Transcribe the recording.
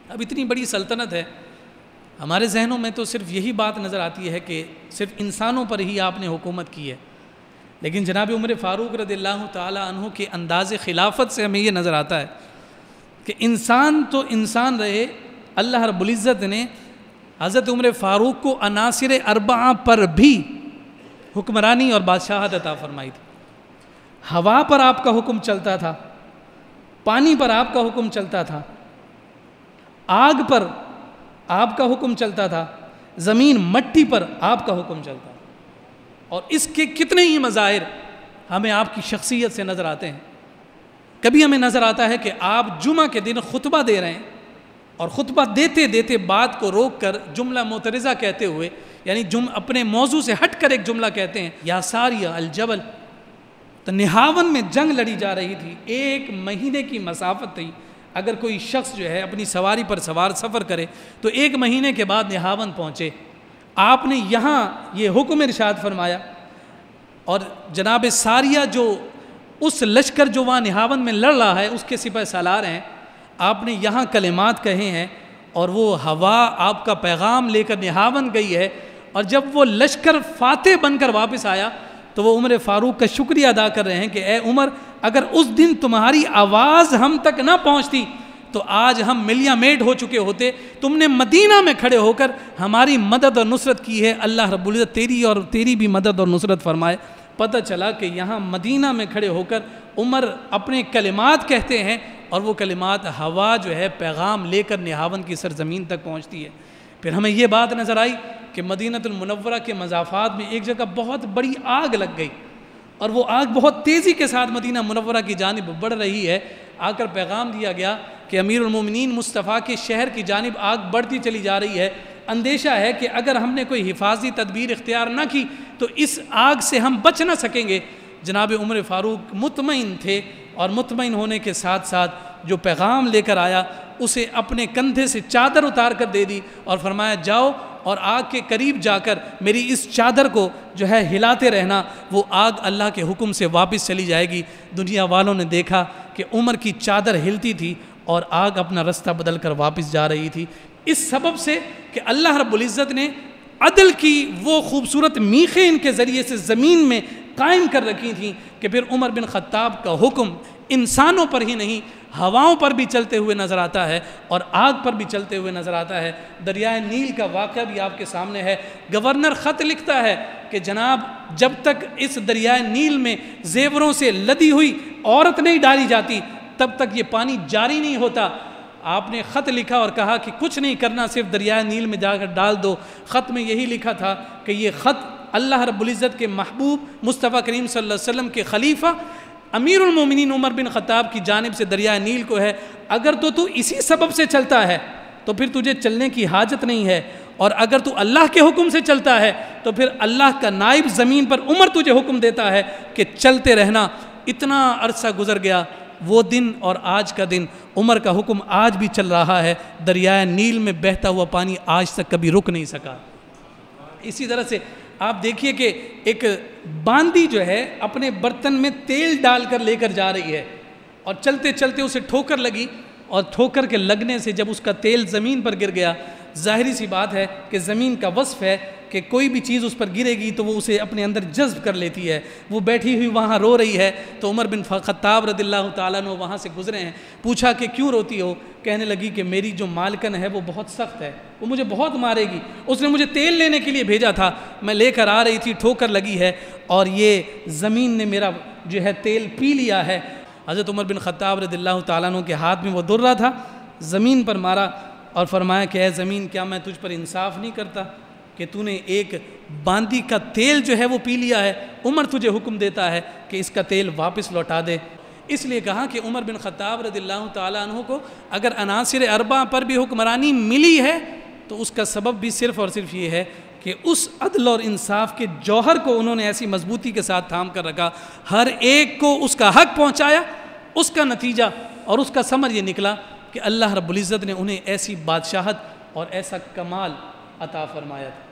اب اتنی بڑی سلطنت ہے، ہمارے ذہنوں میں تو صرف یہی بات نظر آتی ہے کہ صرف انسانوں پر ہی آپ نے حکومت کی ہے، لیکن جناب عمر فاروق رضی اللہ تعالی عنہ کے انداز خلافت سے ہمیں یہ نظر آتا ہے کہ انسان تو انسان رہے، اللہ رب العزت نے حضرت عمر فاروق کو عناصر اربعہ پر بھی حکمرانی اور بادشاہت عطا فرمائی تھی۔ ہوا پر آپ کا حکم چلتا تھا، پانی پر آپ کا حکم چلتا تھا، آگ پر آپ کا حکم چلتا تھا، زمین مٹی پر آپ کا حکم چلتا تھا، اور اس کے کتنے ہی مظاہر ہمیں آپ کی شخصیت سے نظر آتے ہیں۔ کبھی ہمیں نظر آتا ہے کہ آپ جمعہ کے دن خطبہ دے رہے ہیں اور خطبہ دیتے دیتے بات کو روک کر جملہ معترضہ کہتے ہوئے، یعنی اپنے موضوع سے ہٹ کر ایک جملہ کہتے ہیں، یا ساریہ الجبل۔ تو نہاون میں جنگ لڑی جا رہی تھی، 1 مہینے کی مسافت تھی، اگر کوئی شخص جو ہے اپنی سواری پر سفر کرے تو 1 مہینے کے بعد نہاون پہنچے، آپ نے یہاں یہ حکم ارشاد فرمایا، اور جناب ساریہ جو اس لشکر جو وہاں نہاون میں لڑ رہا ہے اس کے سپہ سالار ہیں، آپ نے یہاں کلمات کہے ہیں، اور وہ ہوا آپ کا پیغام لے کر نہاون گئی ہے، اور جب وہ لشکر فاتح بن کر واپس آیا تو وہ عمر فاروق کا شکریہ ادا کر رہے ہیں کہ اے عمر، اگر اس دن تمہاری آواز ہم تک نہ پہنچتی تو آج ہم ملیاں میٹ ہو چکے ہوتے۔ تم نے مدینہ میں کھڑے ہو کر ہماری مدد اور نصرت کی ہے، اللہ رب العزت تیری بھی مدد اور نصرت فرمائے۔ پتہ چلا کہ یہاں مدینہ میں کھڑے ہو کر عمر اپنے کلمات کہتے ہیں، اور وہ کلمات ہوا جو ہے پیغام لے کر نہاون کی سرزمین تک پہنچتی ہے۔ پھر ہمیں یہ بات نظر آئی کہ مدینہ المنورہ کے مضافات میں ایک جگہ بہت بڑی آگ لگ گئی، اور وہ آگ بہت تیزی کے ساتھ مدینہ منورہ کی جانب بڑھ رہی ہے۔ آ کر پیغام دیا گیا کہ امیر المومنین مصطفیٰ کے شہر کی جانب آگ بڑھتی چلی جا رہی ہے، اندیشہ ہے کہ اگر ہم نے کوئی حفاظتی تدبیر اختیار نہ کی تو اس آگ سے ہم بچ نہ سکیں گے۔ جناب عمر فاروق مطمئن تھے، اور مطمئن ہونے کے ساتھ ساتھ جو پیغام لے کر آیا اسے اپنے کندھے سے چادر اتار کر دے دی، اور فرمایا جاؤ اور آگ کے قریب جا کر میری اس چادر کو جو ہے ہلاتے رہنا، وہ آگ اللہ کے حکم سے واپس چلی جائے گی۔ دنیا والوں نے دیکھا کہ عمر کی چادر ہلتی تھی اور آگ اپنا رستہ بدل کر واپس جا رہی تھی، اس سبب سے کہ اللہ رب العزت نے عدل کی وہ خوبصورت میخیں ان کے ذریعے سے زمین میں قائم کر رکھی تھیں کہ پھر عمر بن خطاب کا حکم انسانوں پر ہی نہیں، ہواؤں پر بھی چلتے ہوئے نظر آتا ہے اور آگ پر بھی چلتے ہوئے نظر آتا ہے۔ دریائے نیل کا واقعہ بھی آپ کے سامنے ہے۔ گورنر خط لکھتا ہے کہ جناب جب تک اس دریائے نیل میں زیوروں سے لدی ہوئی عورت نہیں ڈالی جاتی تب تک یہ پانی جاری نہیں ہوتا۔ آپ نے خط لکھا اور کہا کہ کچھ نہیں کرنا، صرف دریائے نیل میں جا کر ڈال دو۔ خط میں یہی لکھا تھا کہ یہ خط اللہ رب العزت کے محبوب مصطفیٰ کریم صلی اللہ علیہ وسلم کے خلیفہ امیر المومنین عمر بن خطاب کی جانب سے دریائے نیل کو ہے، اگر تو اسی سبب سے چلتا ہے تو پھر تجھے چلنے کی حاجت نہیں ہے، اور اگر تو اللہ کے حکم سے چلتا ہے تو پھر اللہ کا نائب زمین پر عمر تجھے حکم دیتا ہے کہ چلتے رہنا۔ اتنا عرصہ گزر گیا، وہ دن اور آج کا دن، عمر کا حکم آج بھی چل رہا ہے، دریائے نیل میں بہتا ہوا پانی آج تک کبھی رک نہیں سکا۔ اسی طرح سے آپ دیکھیے کہ ایک باندی جو ہے اپنے برتن میں تیل ڈال کر لے کر جا رہی ہے، اور چلتے چلتے اسے ٹھوکر لگی، اور ٹھوکر کے لگنے سے جب اس کا تیل زمین پر گر گیا، ظاہری سی بات ہے کہ زمین کا وصف ہے کہ کوئی بھی چیز اس پر گرے گی تو وہ اسے اپنے اندر جذب کر لیتی ہے۔ وہ بیٹھی ہوئی وہاں رو رہی ہے، تو عمر بن خطاب رضی اللہ تعالیٰ عنہ وہاں سے گزرے ہیں، پوچھا کہ کیوں روتی ہو؟ کہنے لگی کہ میری جو مالکن ہے وہ بہت سخت ہے، وہ مجھے بہت مارے گی، اس نے مجھے تیل لینے کے لیے بھیجا تھا، میں لے کر آ رہی تھی، ٹھوکر لگی ہے اور یہ زمین نے میرا جو ہے تیل پی لیا ہے۔ حضرت عمر بن خطاب رضی اللہ تعالیٰ عنہ کے ہاتھ میں وہ درہ تھا، زمین پر مارا اور فرمایا کہ اے زمین، کیا میں تجھ پر انصاف نہیں کرتا کہ تو نے ایک باندی کا تیل جو ہے وہ پی لیا ہے؟ عمر تجھے حکم دیتا ہے کہ اس کا تیل واپس لوٹا دے۔ اس لیے کہا کہ عمر بن خطاب رضی اللہ تعالیٰ عنہ کو اگر عناصر اربعہ پر بھی حکمرانی ملی ہے تو اس کا سبب بھی صرف اور صرف یہ ہے کہ اس عدل اور انصاف کے جوہر کو انہوں نے ایسی مضبوطی کے ساتھ تھام کر رکھا، ہر ایک کو اس کا حق پہنچایا۔ اس کا نتیجہ اور اس کا ثمر یہ نکلا کہ اللہ رب العزت نے انہیں ایسی بادشاہت اور ایسا کمال عطا فرمایا تھا۔